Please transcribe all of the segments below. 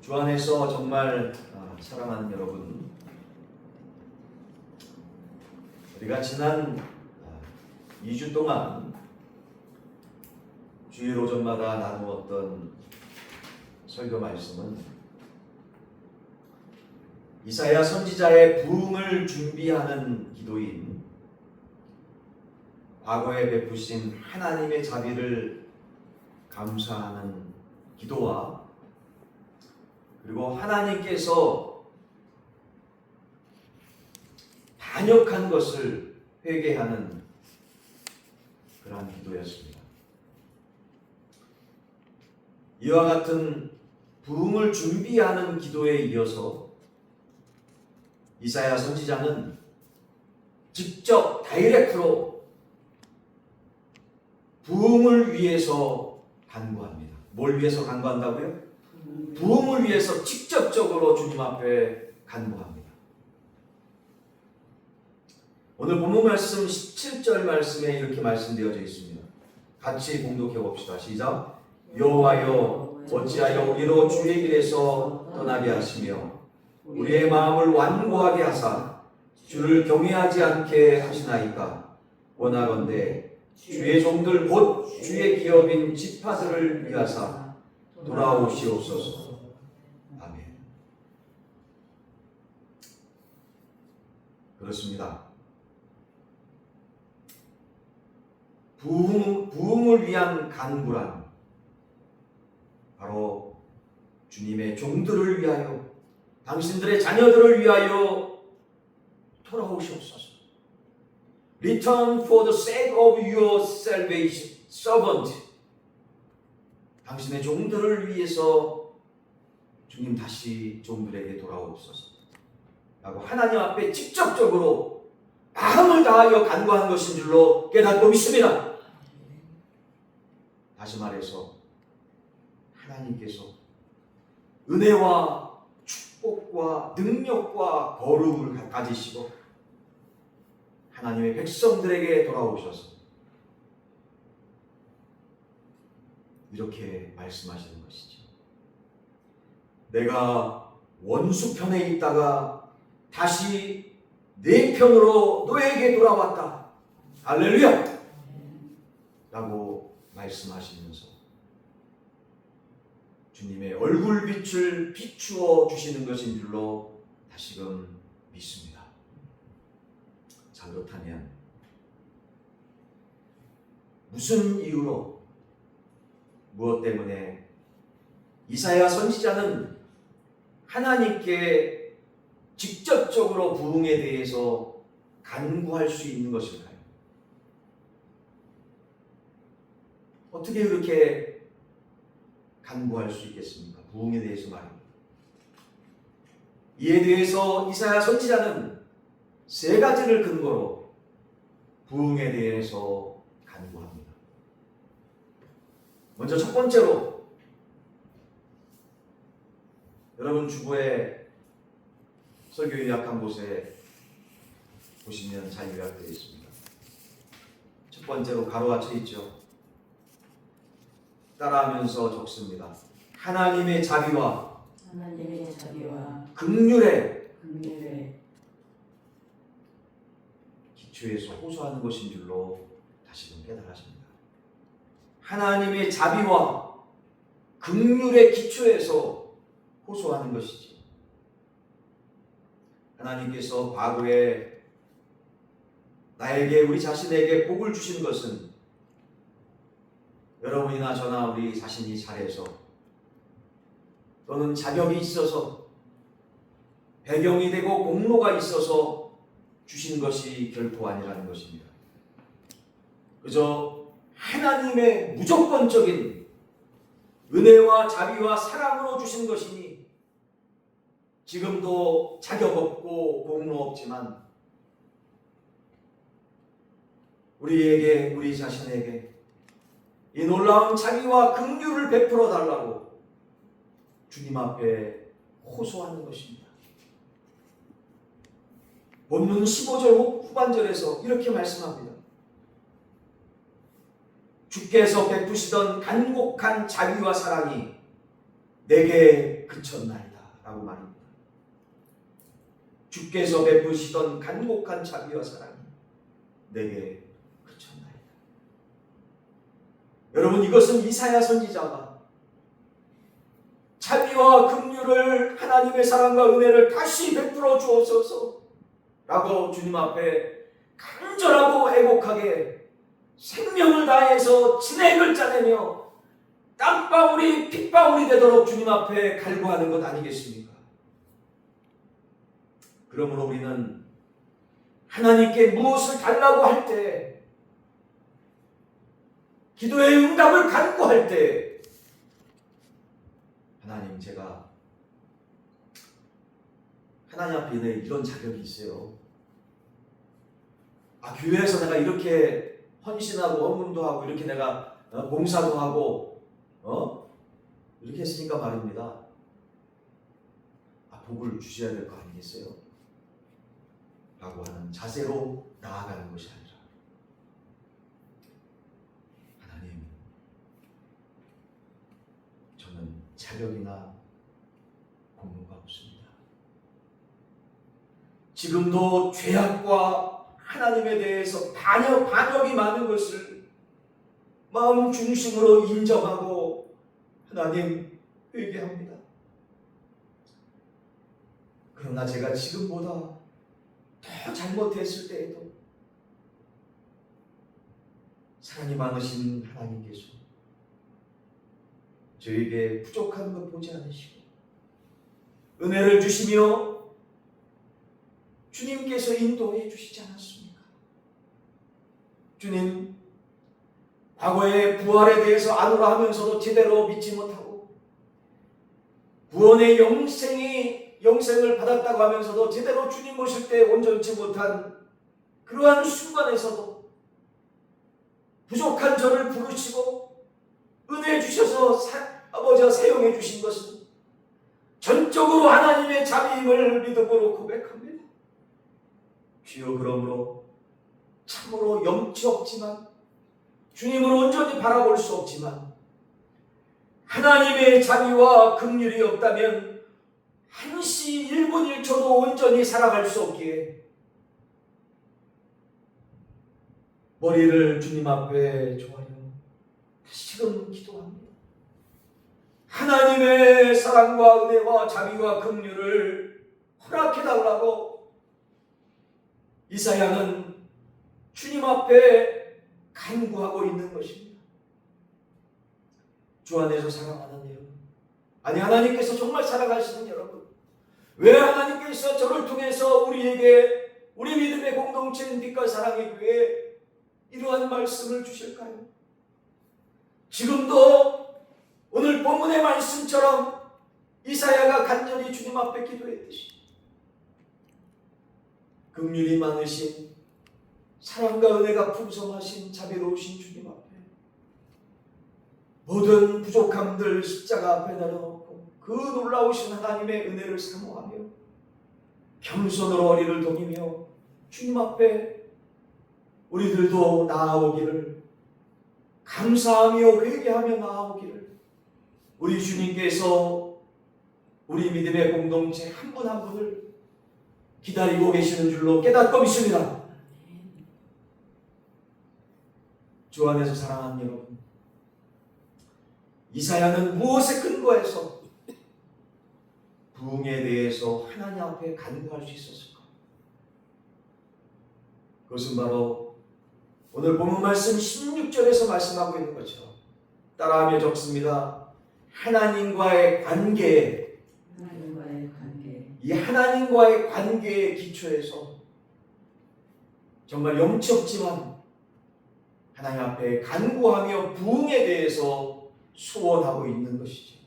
주 안에서 정말 사랑하는 여러분, 우리가 지난 2주 동안 주일 오전마다 나누었던 설교 말씀은 이사야 선지자의 부흥을 준비하는 기도인 과거에 베푸신 하나님의 자비를 감사하는 기도와 그리고 하나님께서 반역한 것을 회개하는 그러한 기도였습니다. 이와 같은 부흥을 준비하는 기도에 이어서 이사야 선지자는 직접 다이렉트로 부흥을 위해서 간구합니다. 뭘 위해서 간구한다고요? 부흥을 위해서 직접적으로 주님 앞에 간구합니다. 오늘 본문 말씀 17절 말씀에 이렇게 말씀되어져 있습니다. 같이 봉독해 봅시다. 시작. 여호와여 어찌하여 우리로 주의 길에서 떠나게 하시며 우리의 마음을 완고하게 하사 주를 경외하지 않게 하시나이까. 원하건대 주의 종들 곧 주의 기업인 지파들을 위하사 돌아오시옵소서. 아멘. 그렇습니다. 부흥을 위한 간구란 바로 주님의 종들을 위하여, 당신들의 자녀들을 위하여 돌아오시옵소서. Return for the sake of your salvation, servant. 당신의 종들을 위해서 주님 다시 종들에게 돌아오옵소서 라고 하나님 앞에 직접적으로 마음을 다하여 간구한 것인 줄로 깨닫고 믿습니다. 다시 말해서 하나님께서 은혜와 축복과 능력과 거룩을 가지시고 하나님의 백성들에게 돌아오셔서 이렇게 말씀하시는 것이죠. 내가 원수 편에 있다가 다시 내 편으로 너에게 돌아왔다. 할렐루야! 라고 말씀하시면서 주님의 얼굴빛을 비추어 주시는 것인 줄로 다시금 믿습니다. 자, 그렇다면 무슨 이유로, 무엇 때문에 이사야 선지자는 하나님께 직접적으로 부흥에 대해서 간구할 수 있는 것일까요? 어떻게 그렇게 간구할 수 있겠습니까? 부흥에 대해서 말입니다. 이에 대해서 이사야 선지자는 세 가지를 근거로 부흥에 대해서 간구합니다. 먼저 첫 번째로, 여러분 주보에 설교 요약한 곳에 보시면 잘 요약되어 있습니다. 첫 번째로 가로가 쳐 있죠. 따라하면서 적습니다. 하나님의 자비와 긍휼에 기초에서 호소하는 것인 줄로 다시금 깨달으십니다. 하나님의 자비와 긍휼의 기초에서 호소하는 것이지. 하나님께서 과거에 나에게, 우리 자신에게 복을 주신 것은 여러분이나 저나 우리 자신이 잘해서 또는 자격이 있어서 배경이 되고 공로가 있어서 주신 것이 결코 아니라는 것입니다. 그저 하나님의 무조건적인 은혜와 자비와 사랑으로 주신 것이니 지금도 자격 없고 공로 없지만 우리에게, 우리 자신에게 이 놀라운 자비와 긍휼을 베풀어 달라고 주님 앞에 호소하는 것입니다. 본문 15절 후반절에서 이렇게 말씀합니다. 주께서 베푸시던 간곡한 자비와 사랑이 내게 그쳤나이다 라고 말합니다. 주께서 베푸시던 간곡한 자비와 사랑이 내게 그쳤나이다. 여러분, 이것은 이사야 선지자가 자비와 긍휼을, 하나님의 사랑과 은혜를 다시 베풀어 주옵소서 라고 주님 앞에 간절하고 애곡하게 생명을 다해서 진액을 짜내며 땀방울이 핏방울이 되도록 주님 앞에 갈구하는 것 아니겠습니까? 그러므로 우리는 하나님께 무엇을 달라고 할 때, 기도의 응답을 간구할 때, 하나님, 제가 하나님 앞에 이런 자격이 있어요. 교회에서 내가 이렇게 헌신하고 헌금도 하고 이렇게 내가 봉사도 하고 이렇게 했으니까 말입니다. 복을 주셔야 될 거 아니겠어요? 라고 하는 자세로 나아가는 것이 아니라, 하나님, 저는 자격이나 공로가 없습니다. 지금도 죄악과 하나님에 대해서 반역이 많은 것을 마음 중심으로 인정하고 하나님 회개합니다. 그러나 제가 지금보다 더 잘못했을 때에도 사랑이 많으신 하나님께서 저에게 부족한 것 보지 않으시고 은혜를 주시며 주님께서 인도해 주시지 않았습니까? 주님, 과거의 부활에 대해서 아노라 하면서도 제대로 믿지 못하고 구원의 영생을 받았다고 하면서도 제대로 주님 모실 때 온전치 못한 그러한 순간에서도 부족한 저를 부르시고 은혜 주셔서 아버지가 사용해 주신 것은 전적으로 하나님의 자비임을 믿음으로 고백합니다. 주여, 그러므로 참으로 염치 없지만, 주님을 온전히 바라볼 수 없지만, 하나님의 자비와 긍휼이 없다면 한시 1분 1초도 온전히 살아갈 수 없기에 머리를 주님 앞에 조아려 다시금 기도합니다. 하나님의 사랑과 은혜와 자비와 긍휼을 허락해달라고 이사야는 주님 앞에 간구하고 있는 것입니다. 주 안에서 사랑하는 여러분, 아니 하나님께서 정말 사랑하시는 여러분, 왜 하나님께서 저를 통해서 우리에게 우리 믿음의 공동체인 빛과 사랑의 교회에 이러한 말씀을 주실까요? 지금도 오늘 본문의 말씀처럼 이사야가 간절히 주님 앞에 기도했듯이 긍휼이 많으신, 사랑과 은혜가 풍성하신 자비로우신 주님 앞에 모든 부족함들 십자가 앞에 내려놓고 그 놀라우신 하나님의 은혜를 사모하며 겸손으로 어리를 동이며 주님 앞에 우리들도 나아오기를, 감사하며 회개하며 나아오기를 우리 주님께서 우리 믿음의 공동체 한 분 한 분을 기다리고 계시는 줄로 깨닫고 믿습니다. 주 안에서 사랑하는 여러분, 이사야는 무엇에 근거해서 부흥에 대해서 하나님 앞에 간구할 수 있었을까? 그것은 바로 오늘 본문 말씀 16절에서 말씀하고 있는 것처럼 따라하며 적습니다. 하나님과의 관계, 이 하나님과의 관계의 기초에서 정말 염치 없지만 하나님 앞에 간구하며 부흥에 대해서 소원하고 있는 것이죠.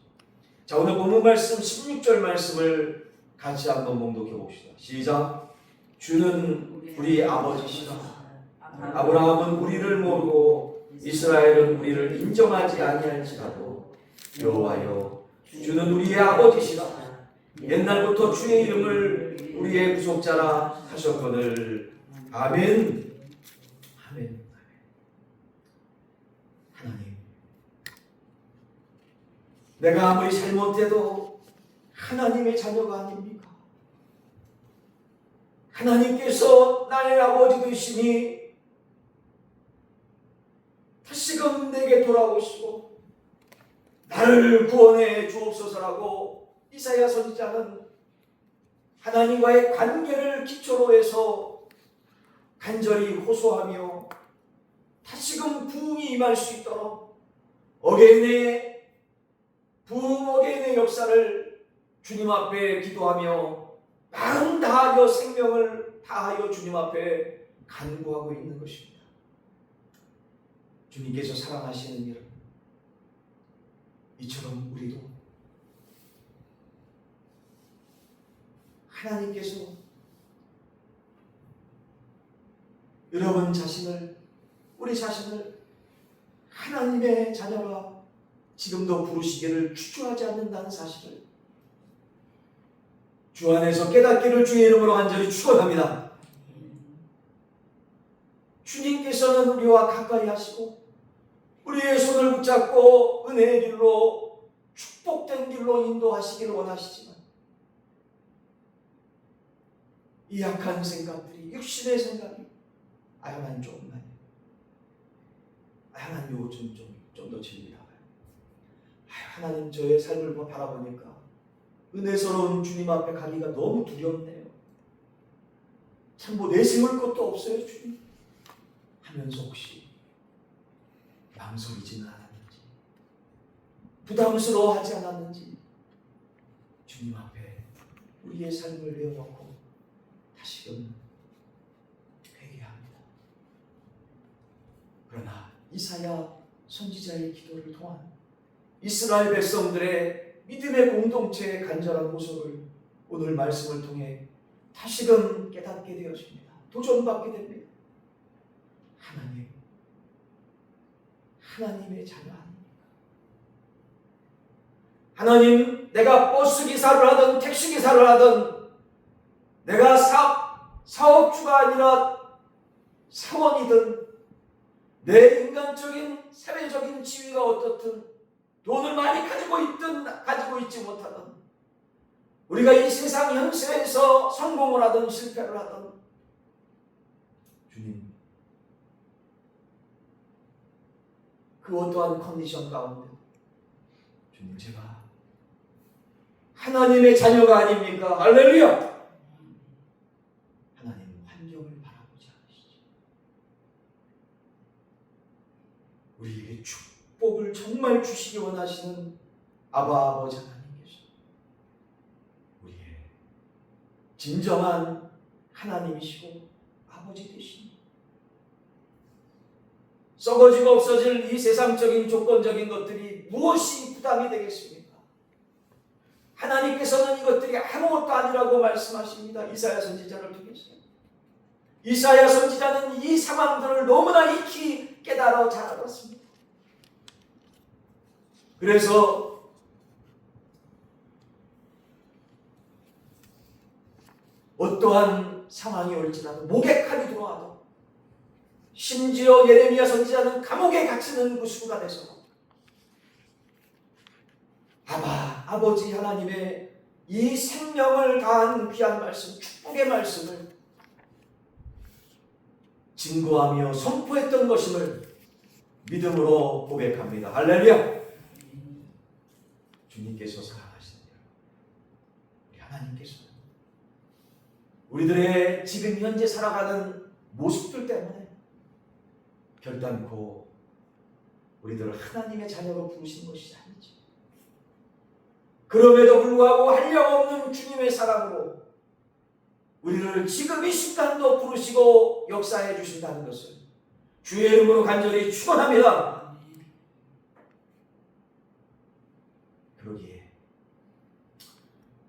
자, 오늘 본문 말씀 16절 말씀을 같이 한번 봉독해 봅시다. 시작. 주는 우리 아버지시라. 아브라함은 우리를 모르고 이스라엘은 우리를 인정하지 아니할지라도 여호와여, 주는 우리의 아버지시라. 옛날부터 주의 이름을 우리의 구속자라 하셨거늘. 아멘. 아멘. 하나님, 내가 아무리 잘못해도 하나님의 자녀가 아닙니까? 하나님께서 나의 아버지 되시니 다시금 내게 돌아오시고 나를 구원해 주옵소서라고 이사야 선지자는 하나님과의 관계를 기초로 해서 간절히 호소하며 다시금 부흥이 임할 수 있도록 어게인의 부흥 어게인의 역사를 주님 앞에 기도하며 마음 다하여 생명을 다하여 주님 앞에 간구하고 있는 것입니다. 주님께서 사랑하시는 여러분, 이처럼 우리도 하나님께서 여러분 자신을, 우리 자신을 하나님의 자녀라 지금도 부르시기를 주저하지 않는다는 사실을 주 안에서 깨닫기를 주의 이름으로 간절히 축원합니다. 주님께서는 우리와 가까이 하시고 우리의 손을 붙잡고 은혜의 길로 축복된 길로 인도하시기를 원하시지만 이 약한 생각들이, 육신의 생각이 하나님 조금만, 하나님 요거 좀 더 질리다. 하나님 저의 삶을 바라보니까 은혜스러운 주님 앞에 가기가 너무 두렵네요. 참 뭐 내세울 것도 없어요 주님 하면서 혹시 망설이지는 않았는지, 부담스러워하지 않았는지 주님 앞에 우리의 삶을 내어놓고 다시금 회개합니다. 그러나 이사야 선지자의 기도를 통한 이스라엘 백성들의 믿음의 공동체의 간절한 모습을 오늘 말씀을 통해 다시금 깨닫게 되어집니다. 도전받게 됩니다. 하나님의 자녀 아닙니까? 하나님, 내가 버스 기사를 하든 택시 기사를 하든 내가 사업주가 아니라 사원이든 내 인간적인 사회적인 지위가 어떻든 돈을 많이 가지고 있든 가지고 있지 못하든 우리가 이 세상 현세에서 성공을 하든 실패를 하든 주님, 그 어떠한 컨디션 가운데 주님, 제가 하나님의 자녀가 아닙니까? 할렐루야! 하나님 환경을 바라보지 않으시죠. 우리에게 축복을 정말 주시기 원하시는 아버지 하나님께서 우리의 진정한 하나님이시고 아버지 되시니 썩어지고 없어질 이 세상적인 조건적인 것들이 무엇이 부담이 되겠습니까? 하나님께서는 이것들이 아무것도 아니라고 말씀하십니다. 이사야 선지자를 통해서. 이사야 선지자는 이 상황들을 너무나 익히 깨달아 잘 알았습니다. 그래서 어떠한 상황이 올지라도, 목에 칼이 들어와도, 심지어 예레미야 선지자는 감옥에 갇히는 그 순간에서 아버지 하나님의 이 생명을 다한 귀한 말씀, 축복의 말씀을 증거하며 선포했던 것임을 믿음으로 고백합니다. 할렐루야! 주님께서 사랑하시는 여러분, 우리 하나님께서는 우리들의 지금 현재 살아가는 모습들 때문에 결단코 우리들을 하나님의 자녀로 부르신 것이 아니지. 그럼에도 불구하고 한량없는 주님의 사랑으로 우리를 지금 이 순간도 부르시고 역사해 주신다는 것을 주의 이름으로 간절히 축원합니다. 그러기에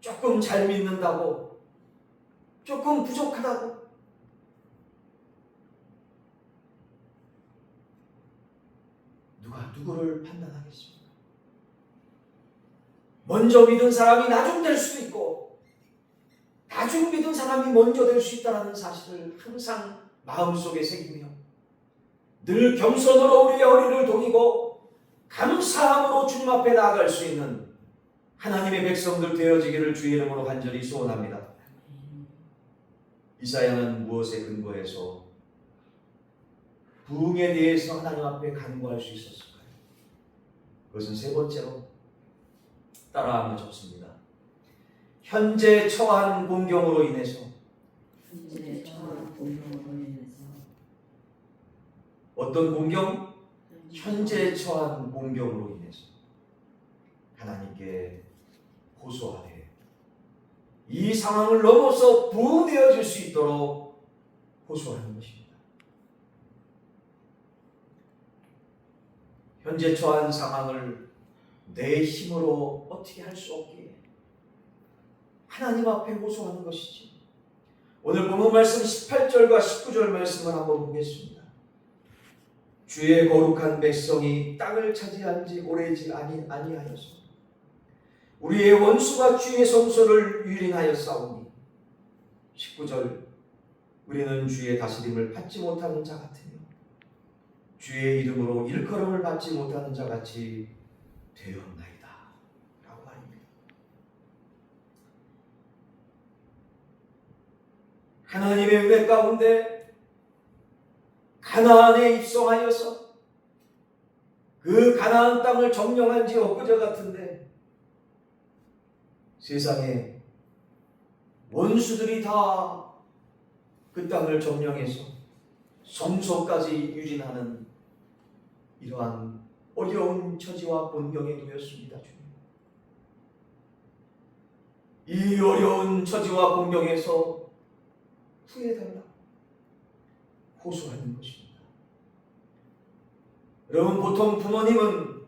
조금 잘 믿는다고, 조금 부족하다고, 누가 누구를 판단하겠습니까? 먼저 믿은 사람이 나중 될 수도 있고 나중 믿은 사람이 먼저 될 수 있다는 사실을 항상 마음속에 새기며 늘 겸손으로 우리의 허리를 동이고 감사함으로 주님 앞에 나아갈 수 있는 하나님의 백성들 되어지기를 주의 이름으로 간절히 소원합니다. 이사야는 무엇에 근거해서 부흥에 대해서 하나님 앞에 간구할 수 있었을까요? 그것은 세 번째로 따라하며 적습니다. 현재 처한 공경으로 인해서. 어떤 공경? 현재 처한 공경으로 인해서 하나님께 호소하되 이 상황을 넘어서 부흥되어질 수 있도록 호소하는 것입니다. 현재 처한 상황을 내 힘으로 어떻게 할 수 없기에 하나님 앞에 호소하는 것이지. 오늘 본문 말씀 18절과 19절 말씀을 한번 보겠습니다. 주의 거룩한 백성이 땅을 차지한 지 오래지 아니하여서 우리의 원수가 주의 성소를 유린하여 싸우니. 19절 우리는 주의 다스림을 받지 못하는 자 같으며 주의 이름으로 일컬음을 받지 못하는 자 같이 되었나이다 라고 말입니다. 하나님의 은혜 가운데 가나안에 입성하여서 그 가나안 땅을 점령한 지 엊그제 같은데 세상에 원수들이 다 그 땅을 점령해서 성소까지 유린하는 이러한 어려운 처지와 본경에 놓였습니다. 이 어려운 처지와 본경에서 후회달라 호소하는 것입니다. 여러분, 보통 부모님은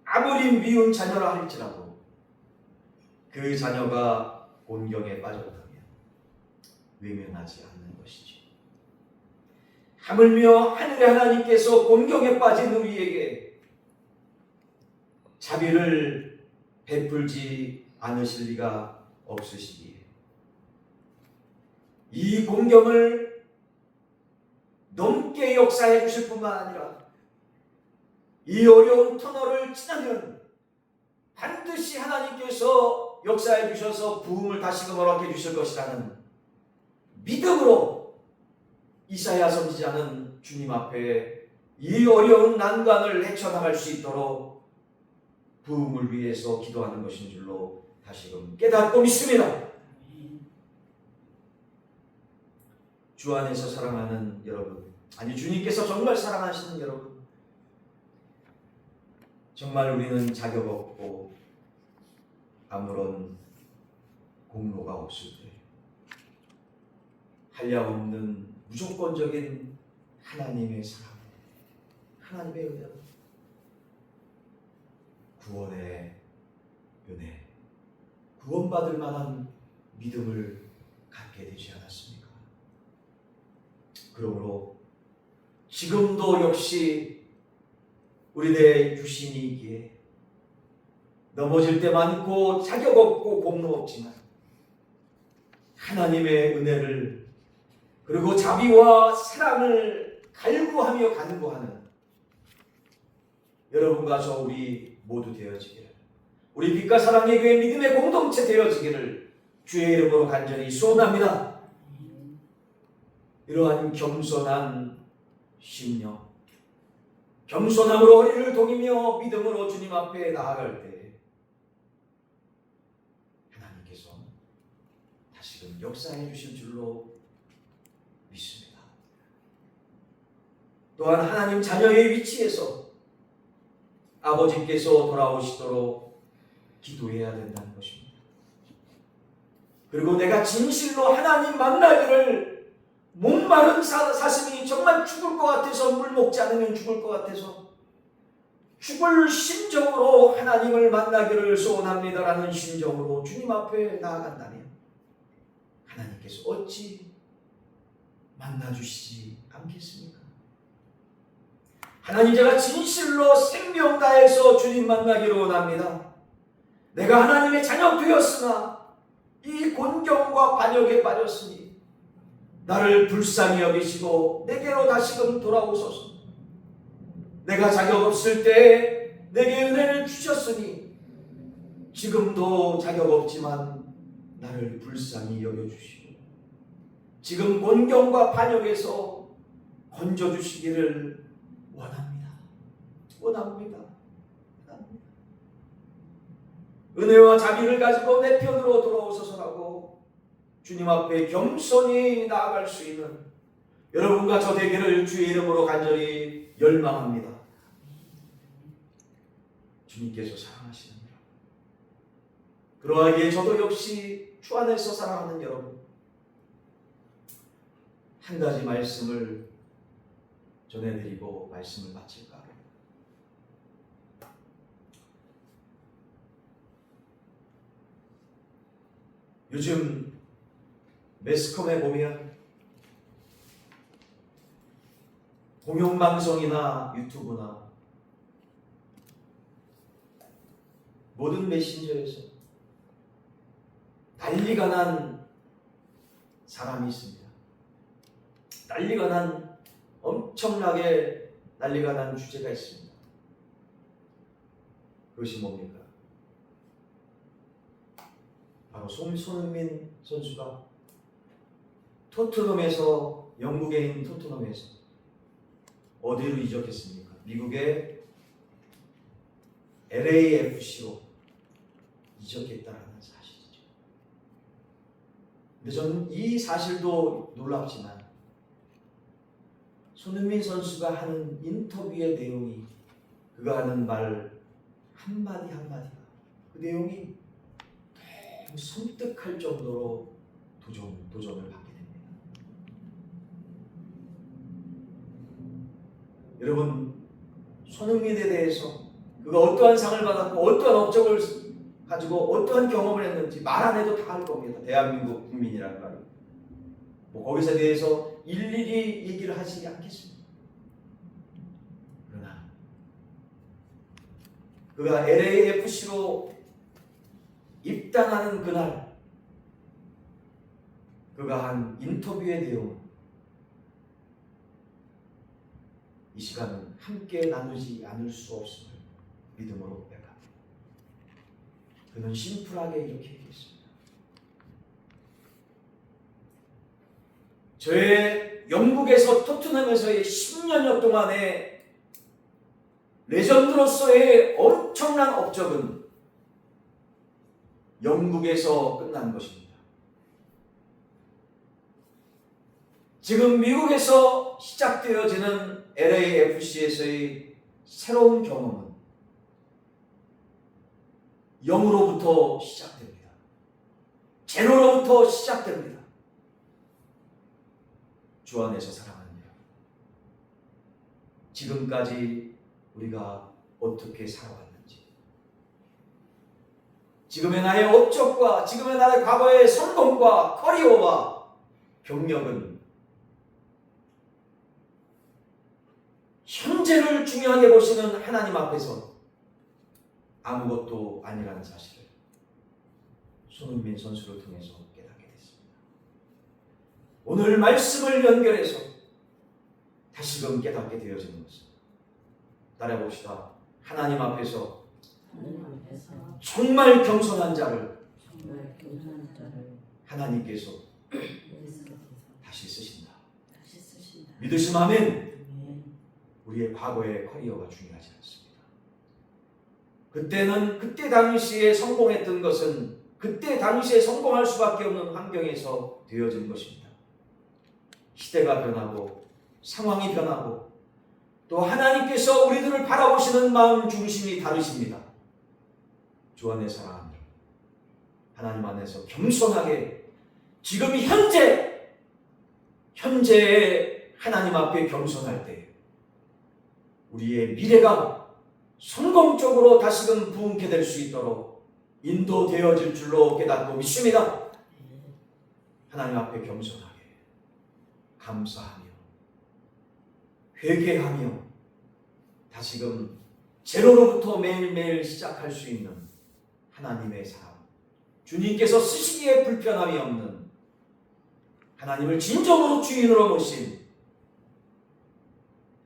아무리 미운 자녀라 할지라도 그 자녀가 곤경에 빠졌다면 외면하지 않는 것이지. 하물며 하늘의 하나님께서 곤경에 빠진 우리에게 자비를 베풀지 않으실 리가 없으시기에 이 곤경을 넘게 역사해 주실 뿐만 아니라 이 어려운 터널을 지나면 반드시 하나님께서 역사해 주셔서 부흥을 다시금 허락해 주실 것이라는 믿음으로 이사야 선지자는 주님 앞에 이 어려운 난관을 헤쳐나갈 수 있도록 부흥을 위해서 기도하는 것인 줄로 다시금 깨닫고 믿습니다. 주 안에서 사랑하는 여러분, 아니 주님께서 정말 사랑하시는 여러분, 정말 우리는 자격 없고 아무런 공로가 없을 때 한량없는 무조건적인 하나님의 사랑, 하나님의 은혜로 구원의 은혜, 구원받을 만한 믿음을 갖게 되지 않았습니까? 그러므로 지금도 역시 우리들의 유신이기에 넘어질 때 많고 자격 없고 공로 없지만 하나님의 은혜를 그리고 자비와 사랑을 갈구하며 간구하는 여러분과 저 우리 모두 되어지기를, 우리 빛과 사랑의 교회 믿음의 공동체 되어지기를 주의 이름으로 간절히 소원합니다. 이러한 겸손한 심령, 겸손함으로 허리를 동이며 믿음으로 주님 앞에 나아갈 때 하나님께서 다시금 역사해 주실 줄로 믿습니다. 또한 하나님 자녀의 위치에서 아버지께서 돌아오시도록 기도해야 된다는 것입니다. 그리고 내가 진실로 하나님 만나기를, 목마른 사슴이 정말 죽을 것 같아서 물 먹지 않으면 죽을 것 같아서 죽을 심정으로 하나님을 만나기를 소원합니다라는 심정으로 주님 앞에 나아간다면 하나님께서 어찌 만나주시지 않겠습니까? 하나님, 제가 진실로 생명 다해서 주님 만나기를 원합니다. 내가 하나님의 자녀 되었으나 이 곤경과 반역에 빠졌으니 나를 불쌍히 여기시고 내게로 다시금 돌아오소서. 내가 자격 없을 때 내게 은혜를 주셨으니 지금도 자격 없지만 나를 불쌍히 여겨주시고 지금 곤경과 반역에서 건져주시기를 원합니다. 원합니다. 은혜와 자비를 가지고 내 편으로 돌아오소서라고 주님 앞에 겸손히 나아갈 수 있는 여러분과 저 되기를 주의 이름으로 간절히 열망합니다. 주님께서 사랑하시는 여러분, 그러하기에 저도 역시 주 안에서 사랑하는 여러분, 한 가지 말씀을 전해드리고 말씀을 마칠까 합니다. 요즘 매스컴에 보면 공영방송이나 유튜브나 모든 메신저에서 난리가 난 사람이 있습니다. 난리가 난, 엄청나게 난리가 난 주제가 있습니다. 그것이 뭡니까? 바로 손흥민 선수가 토트넘에서, 영국에 있는 토트넘에서 어디로 이적했습니까? 미국의 LAFC로 이적했다는 사실이죠. 근데 저는 이 사실도 놀랍지만 손흥민 선수가 하는 인터뷰의 내용이, 그가 하는 말 한마디 한마디가, 그 내용이 너무 섬뜩할 정도로 도전을 받게 됩니다. 여러분, 손흥민에 대해서 그가 어떠한 상을 받았고 어떠한 업적을 가지고 어떠한 경험을 했는지 말 안 해도 다 알 겁니다. 대한민국 국민이라는 말은. 거기서 대해서 일일이 얘기를 하지 않겠습니다. 그러나 그가 LAFC로 입단하는 그날 그가 한 인터뷰의 내용, 이 시간은 함께 나누지 않을 수 없음을 믿음으로 고백합니다. 그는 심플하게 이렇게 얘기했습니다. 저의 영국에서 토트넘에서의 10년여 동안의 레전드로서의 엄청난 업적은 영국에서 끝난 것입니다. 지금 미국에서 시작되어지는 LAFC에서의 새로운 경험은 0으로부터 시작됩니다. 제로로부터 시작됩니다. 주 안에서 사랑하는 여러분, 지금까지 우리가 어떻게 살아왔는지, 지금의 나의 업적과 지금의 나의 과거의 성공과 커리어와 경력은 현재를 중요하게 보시는 하나님 앞에서 아무것도 아니라는 사실을 손흥민 선수를 통해서 깨닫게 됐습니다. 오늘 말씀을 연결해서 다시금 깨닫게 되어지는 것은, 따라해봅시다. 하나님 앞에서 정말 겸손한 자를 하나님께서 다시 쓰신다. 믿으시면 아멘. 우리의 과거의 커리어가 중요하지 않습니다. 그때는 그때 당시에 성공했던 것은 그때 당시에 성공할 수밖에 없는 환경에서 되어진 것입니다. 시대가 변하고 상황이 변하고 또 하나님께서 우리들을 바라보시는 마음 중심이 다르십니다. 주 안에 사랑하는 여러분, 하나님 안에서 겸손하게 지금 현재의 하나님 앞에 겸손할 때 우리의 미래가 성공적으로 다시금 부흥케 될 수 있도록 인도되어질 줄로 깨닫고 믿습니다. 하나님 앞에 겸손하게 감사하며 회개하며 다시금 제로로부터 매일매일 시작할 수 있는 하나님의 사람, 주님께서 쓰시기에 불편함이 없는 하나님을 진정으로 주인으로 모신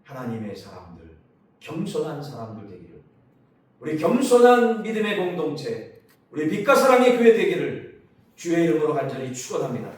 하나님의 사람들, 겸손한 사람들 되기를, 우리 겸손한 믿음의 공동체, 우리 빛과 사랑의 교회 되기를 주의 이름으로 간절히 축원합니다.